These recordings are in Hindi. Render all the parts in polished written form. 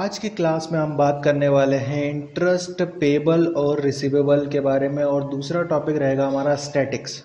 आज की क्लास में हम बात करने वाले हैं इंटरेस्ट पेबल और रिसीवेबल के बारे में और दूसरा टॉपिक रहेगा हमारा स्टैटिक्स।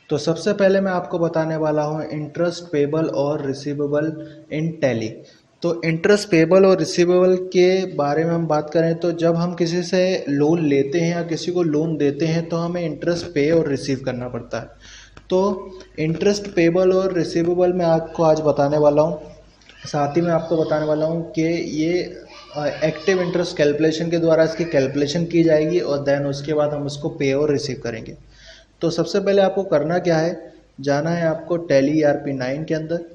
तो सबसे पहले मैं आपको बताने वाला हूँ इंटरेस्ट पेबल और रिसीवेबल इन टैली। तो इंटरेस्ट पेबल और रिसीवेबल के बारे में हम बात करें तो जब हम किसी से लोन लेते हैं या किसी को लोन देते हैं तो हमें इंटरेस्ट पे और रिसीव करना पड़ता है। तो इंटरेस्ट पेबल और रिसीवेबल मैं आपको आज बताने वाला हूँ। साथ ही मैं आपको बताने वाला हूँ कि ये एक्टिव इंटरेस्ट कैलकुलेशन के द्वारा इसकी कैलकुलेशन की जाएगी और देन उसके बाद हम उसको पे और रिसीव करेंगे। तो सबसे पहले आपको करना क्या है, जाना है आपको टैली ERP9 के अंदर।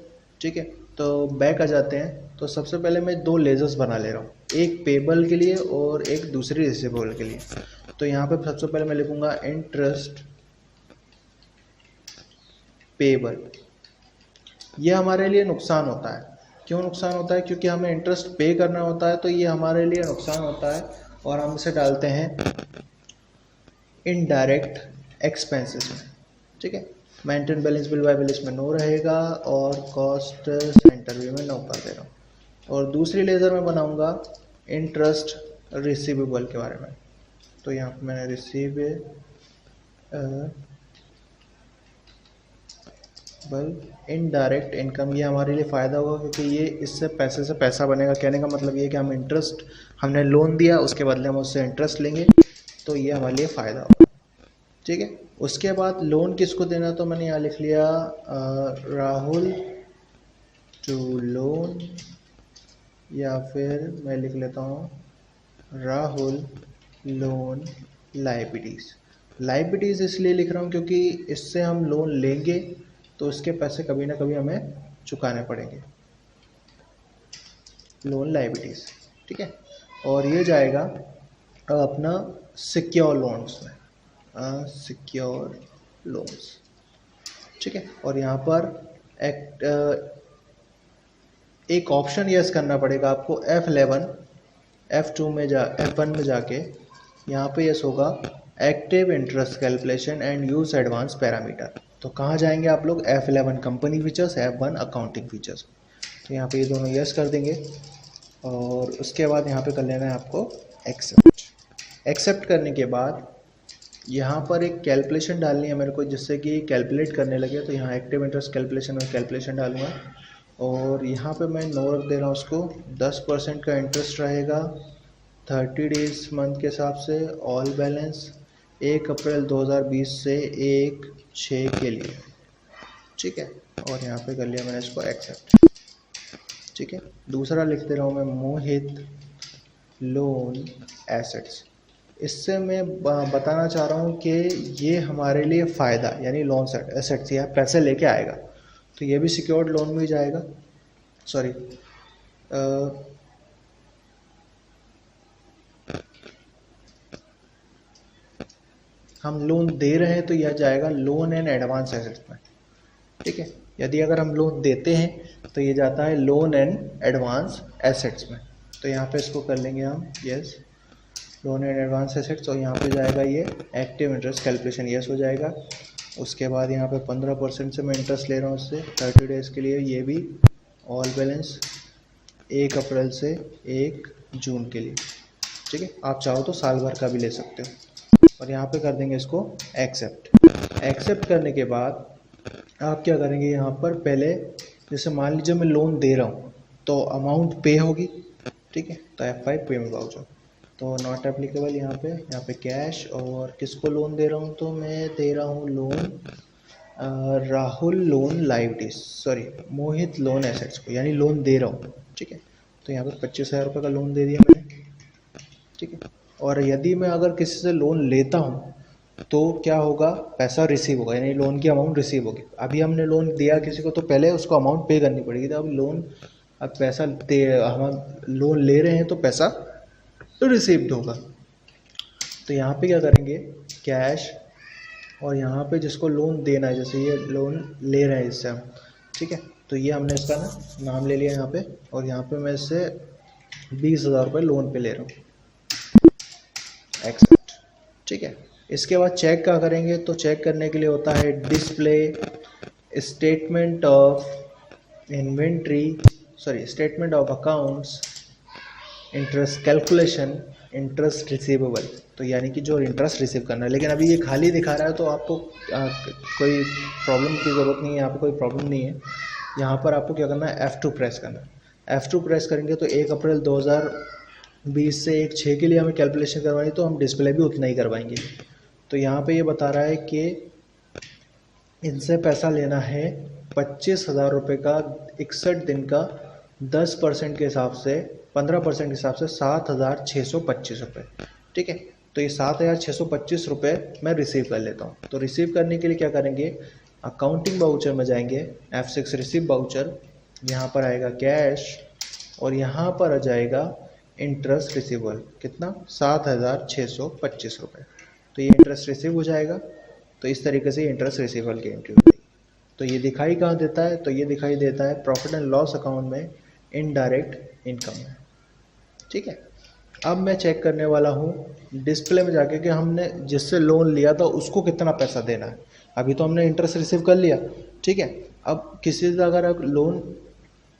ठीक है, तो बैक आ जाते हैं। तो सबसे पहले मैं दो लेजर्स बना ले रहा हूँ, एक पेबल के लिए और एक दूसरी रिसीवेबल के लिए। तो यहाँ पे सबसे पहले मैं लिखूँगा इंटरेस्ट पेबल। ये हमारे लिए नुकसान होता है। क्यों नुकसान होता है? क्योंकि हमें इंटरेस्ट पे करना होता है, तो ये हमारे लिए नुकसान होता है और हम इसे डालते हैं इनडायरेक्ट एक्सपेंसेस में। ठीक है, maintain balance bill bye bill इसमें नो रहेगा और कॉस्ट सेंटर भी मैं नो कर दे रहा हूँ। और दूसरी लेजर में बनाऊंगा इंटरेस्ट रिसीवेबल के बारे में। तो यहाँ पर मैंने इनडायरेक्ट इनकम, ये हमारे लिए फ़ायदा होगा क्योंकि ये इससे पैसे से पैसा बनेगा। कहने का मतलब ये है कि हम इंटरेस्ट, हमने लोन दिया उसके बदले हम उससे इंटरेस्ट लेंगे, तो ये हमारे लिए फ़ायदा होगा। ठीक है, उसके बाद लोन किसको देना, तो मैंने यहाँ लिख लिया राहुल टू लोन, या फिर मैं लिख लेता हूँ राहुल लोन लायबिलिटीज़। लायबिलिटीज़ इसलिए लिख रहा हूँ क्योंकि इससे हम लोन लेंगे तो उसके पैसे कभी ना कभी हमें चुकाने पड़ेंगे, लोन लायबिलिटीज़। ठीक है, और ये जाएगा अपना सिक्योर लोन्स में, सिक्योर लोन्स। ठीक है, और यहाँ पर एक ऑप्शन यस करना पड़ेगा आपको, F11 F2 में F1 में जाके यहाँ पे यस होगा active interest calculation and use advance parameter. तो कहाँ जाएंगे आप लोग? F11 company features, F1 accounting features. तो यहाँ पे ये दोनों यस कर देंगे और उसके बाद यहाँ पे कर लेना है आपको एक्सेप्ट। एक्सेप्ट करने के बाद यहाँ पर एक कैलकुलेशन डालनी है मेरे को, जिससे कि कैलकुलेट करने लगे। तो यहाँ एक्टिव इंटरेस्ट कैलकुलेशन में कैलकुलेशन डालूंगा और यहाँ पे मैं नो रख दे रहा हूँ उसको। 10% का इंटरेस्ट रहेगा 30 डेज मंथ के हिसाब से, ऑल बैलेंस 1 अप्रैल 2020 से 1/6 के लिए। ठीक है, और यहाँ पे कर लिया मैंने इसको एक्सेप्ट। ठीक है, दूसरा लिख दे रहा हूँ मैं मोहित लोन एसेट्स। इससे मैं बताना चाह रहा हूँ कि ये हमारे लिए फ़ायदा, यानी लोन एसेट्स या पैसे लेके आएगा, तो ये भी सिक्योर्ड लोन में जाएगा। सॉरी, हम लोन दे रहे हैं तो यह जाएगा लोन एंड एडवांस एसेट्स में। ठीक है, यदि अगर हम लोन देते हैं तो ये जाता है लोन एंड एडवांस एसेट्स में। तो यहाँ पे इसको कर लेंगे हम yes, loan and advance assets, और यहाँ पे जाएगा ये एक्टिव इंटरेस्ट कैलकुलेशन, यस हो जाएगा। उसके बाद यहाँ पे 15% से मैं इंटरेस्ट ले रहा हूँ उससे 30 डेज़ के लिए, ये भी ऑल बैलेंस 1 अप्रैल से 1 जून के लिए। ठीक है, आप चाहो तो साल भर का भी ले सकते हो। और यहाँ पे कर देंगे इसको एक्सेप्ट। एक्सेप्ट करने के बाद आप क्या करेंगे, यहाँ पर पहले जैसे मान लीजिए मैं लोन दे रहा हूँ तो अमाउंट पे होगी। ठीक है, तो F5 पेमेंट वाउचर, तो नॉट एप्लीकेबल यहाँ पे कैश। और किसको लोन दे रहा हूँ, तो मैं दे रहा हूँ loan Rahul loan liabilities, sorry Mohit loan assets को, यानी लोन दे रहा हूँ। ठीक है, तो यहाँ पे 25,000 रुपये का लोन दे दिया मैंने। ठीक है, और यदि मैं अगर किसी से लोन लेता हूँ तो क्या होगा, पैसा रिसीव होगा, यानी लोन की अमाउंट रिसीव होगी। अभी हमने लोन दिया किसी को तो पहले उसको अमाउंट पे करनी पड़ेगी, तो अब पैसा दे, हम लोन ले रहे हैं तो पैसा रिसीव्ड होगा। तो यहाँ पे क्या करेंगे, कैश, और यहाँ पे जिसको लोन देना है, जैसे ये लोन ले रहे हैं इससे हम, ठीक है, तो ये हमने इसका नाम ले लिया यहाँ पे, और यहाँ पे मैं इससे 20,000 रुपये लोन पे ले रहा हूँ, एक्सेप्ट। ठीक है, इसके बाद चेक क्या करेंगे, तो चेक करने के लिए होता है display statement of inventory, sorry statement of accounts interest calculation, interest receivable, तो यानी कि जो इंटरेस्ट रिसीव करना है। लेकिन अभी ये खाली दिखा रहा है तो आपको कोई प्रॉब्लम की ज़रूरत नहीं है, यहाँ पर कोई प्रॉब्लम नहीं है। यहाँ पर आपको क्या करना है, F2 प्रेस करना है। F2 प्रेस करेंगे तो 1 अप्रैल 2020 से 1/6 के लिए हमें कैलकुलेशन करवानी, तो हम डिस्प्ले भी उतना ही करवाएंगे। तो यहाँ पे ये बता रहा है कि इनसे पैसा लेना है 25,000 रुपये का 61 दिन का 10% के हिसाब से, 15% के हिसाब से 7,625 रुपये। ठीक है, तो ये 7,625 रुपये मैं रिसीव कर लेता हूँ। तो रिसीव करने के लिए क्या करेंगे, अकाउंटिंग बाउचर में जाएंगे, F6 रिसीव बाउचर, यहाँ पर आएगा कैश और यहाँ पर आ जाएगा इंटरेस्ट रिसीवेबल, कितना 7,625 रुपये। तो ये इंटरेस्ट रिसीव हो जाएगा। तो इस तरीके से इंटरेस्ट रिसीवेबल की एंट्री होती है। तो ये दिखाई कहाँ देता है, तो ये दिखाई देता है प्रॉफिट एंड लॉस अकाउंट में, इनडायरेक्ट इनकम में। ठीक है, अब मैं चेक करने वाला हूँ डिस्प्ले में जाके कि हमने जिससे लोन लिया था उसको कितना पैसा देना है। अभी तो हमने इंटरेस्ट रिसीव कर लिया, ठीक है। अब किसी से अगर लोन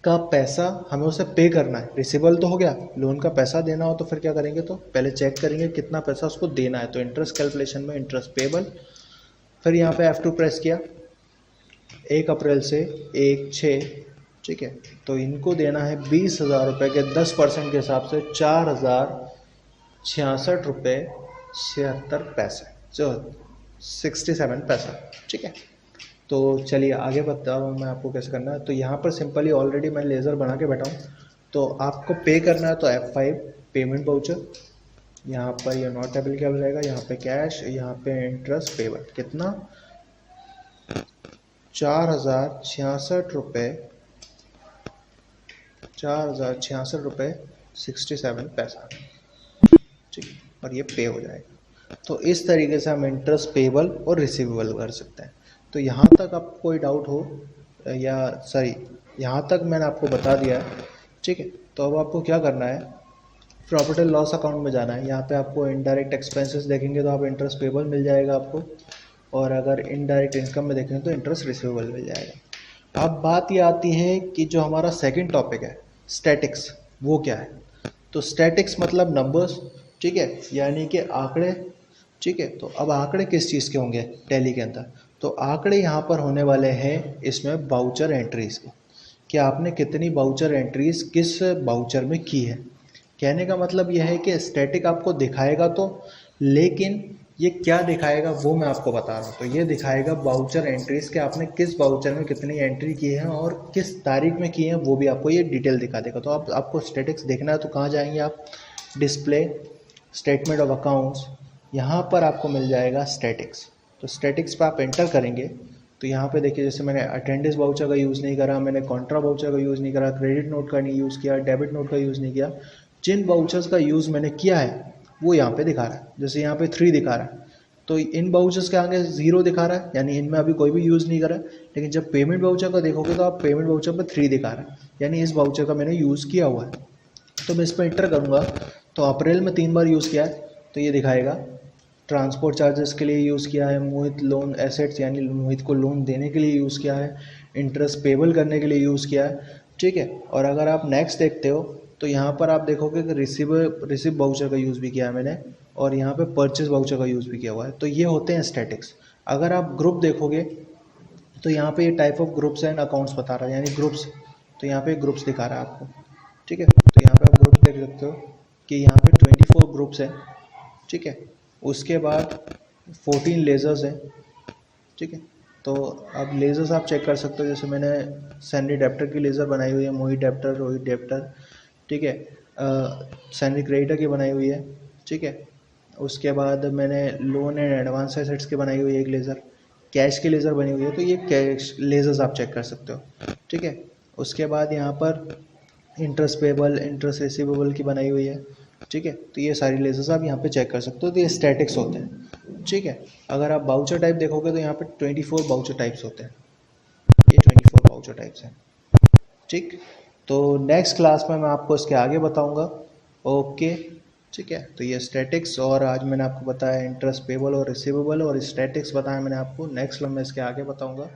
का पैसा हमें उसे पे करना है, रिसीवेबल तो हो गया, लोन का पैसा देना हो तो फिर क्या करेंगे, तो पहले चेक करेंगे कितना पैसा उसको देना है। तो इंटरेस्ट कैलकुलेशन में इंटरेस्ट पेबल, फिर यहाँ पे F2 प्रेस किया, 1 अप्रैल से 1/6, ठीक है। तो इनको देना है 20,000 रुपये के 10% के हिसाब से 4,066 रुपये 76 पैसे, जो 67 पैसा। ठीक है, तो चलिए आगे बताऊँ मैं आपको कैसे करना है। तो यहाँ पर सिंपली ऑलरेडी मैं लेज़र बना के बैठा हूँ। तो आपको पे करना है तो F5 पेमेंट वाउचर, यहाँ पर ये नॉट एप्लीकेबल रहेगा, यहाँ पे कैश, यहाँ पे इंटरेस्ट पेबल, कितना 4,066 रुपये 67 पैसा, ठीक, और ये पे हो जाएगा। तो इस तरीके से हम इंटरेस्ट पेबल और रिसीवेबल कर सकते हैं। तो यहाँ तक आपको कोई डाउट हो, या सॉरी यहाँ तक मैंने आपको बता दिया है, ठीक है। तो अब आपको क्या करना है, प्रॉफिट एंड लॉस अकाउंट में जाना है। यहाँ पे आपको इनडायरेक्ट एक्सपेंसेस देखेंगे तो आप इंटरेस्ट पेबल मिल जाएगा आपको, और अगर इनडायरेक्ट इनकम में देखेंगे तो इंटरेस्ट रिसीवेबल मिल जाएगा। अब बात ये आती है कि जो हमारा सेकंड टॉपिक है स्टैटिक्स, वो क्या है। तो स्टैटिक्स मतलब नंबर्स, ठीक है, यानी कि आंकड़े, ठीक है। तो अब आंकड़े किस चीज़ के होंगे टैली के अंदर, तो आंकड़े यहाँ पर होने वाले हैं इसमें बाउचर एंट्रीज के, कि आपने कितनी बाउचर एंट्रीज किस बाउचर में की है। कहने का मतलब यह है कि स्टैटिक आपको दिखाएगा तो, लेकिन ये क्या दिखाएगा वो मैं आपको बता रहा हूँ। तो ये दिखाएगा बाउचर एंट्रीज के आपने किस बाउचर में कितनी एंट्री की है और किस तारीख में की है, वो भी आपको ये डिटेल दिखा देगा। तो आपको स्टैटिक्स देखना है तो कहाँ जाएंगे आप, डिस्प्ले, स्टेटमेंट ऑफ अकाउंट्स, यहाँ पर आपको मिल जाएगा स्टैटिक्स। तो स्टैटिक्स पर आप एंटर करेंगे तो यहाँ पे देखिए, जैसे मैंने अटेंडेंस वाउचर का यूज़ नहीं करा, मैंने कॉन्ट्रा वाउचर का यूज़ नहीं करा, क्रेडिट नोट का नहीं यूज़ किया, डेबिट नोट का यूज़ नहीं किया। जिन वाउचर्स का यूज़ मैंने किया है वो यहाँ पे दिखा रहा है। जैसे यहाँ पे 3 दिखा रहा है, तो इन वाउचर्स के आगे 0 दिखा रहा है, यानी इनमें अभी कोई भी यूज़ नहीं करा। लेकिन जब पेमेंट वाउचर का देखोगे तो आप पेमेंट वाउचर पर 3 दिखा रहा है, यानी इस वाउचर का मैंने यूज़ किया हुआ है। तो मैं इस पर एंटर करूँगा तो अप्रैल में 3 बार यूज़ किया है, तो ये दिखाएगा ट्रांसपोर्ट चार्जेस के लिए यूज़ किया है, मोहित लोन एसेट्स यानी मोहित को लोन देने के लिए यूज़ किया है, इंटरेस्ट पेबल करने के लिए यूज़ किया है, ठीक है। और अगर आप नेक्स्ट देखते हो तो यहाँ पर आप देखोगे कि रिसीव वाउचर का यूज़ भी किया है मैंने, और यहाँ पे परचेज वाउचर का यूज़ भी किया हुआ है। तो ये होते हैं स्टैटिक्स। अगर आप ग्रुप देखोगे तो यहाँ पे ये type of groups and accounts बता रहा है, यानी ग्रुप्स, तो यहाँ पे ग्रुप्स दिखा रहा है आपको, ठीक है। तो यहाँ पे आप ग्रुप्स देख सकते हो कि यहाँ पे 24 ग्रुप्स हैं, ठीक है। उसके बाद 14 लेज़र्स हैं, ठीक है। तो अब लेज़र्स आप चेक कर सकते हो, जैसे मैंने सैनरी डेप्टर की लेज़र बनाई हुई है, मोहित डेप्टर, रोहित डेप्टर, ठीक है। सैनरी क्रेडिटर की बनाई हुई है, ठीक है। उसके बाद मैंने लोन एंड एडवांस एसेट्स की बनाई हुई है एक लेज़र, कैश की लेज़र बनी हुई है। तो ये कैश लेज़र्स आप चेक कर सकते हो, ठीक है। उसके बाद यहाँ पर इंटरेस्ट पेबल, इंटरेस्ट रिसीवेबल की बनाई हुई है, ठीक है। तो ये सारी लेज़र्स आप यहाँ पे चेक कर सकते हो। तो ये स्टैटिक्स होते हैं, ठीक है। अगर आप बाउचर टाइप देखोगे तो यहाँ पे 24 बाउचर टाइप्स होते हैं, ये 24 बाउचर टाइप्स हैं, ठीक। तो नेक्स्ट क्लास में मैं आपको इसके आगे बताऊँगा, ओके, ठीक है। तो ये स्टैटिक्स, और आज मैंने आपको बताया इंटरेस्ट पेबल और रिसीवेबल, और स्टैटिक्स बताया मैंने आपको। नेक्स्ट में मैं इसके आगे बताऊँगा।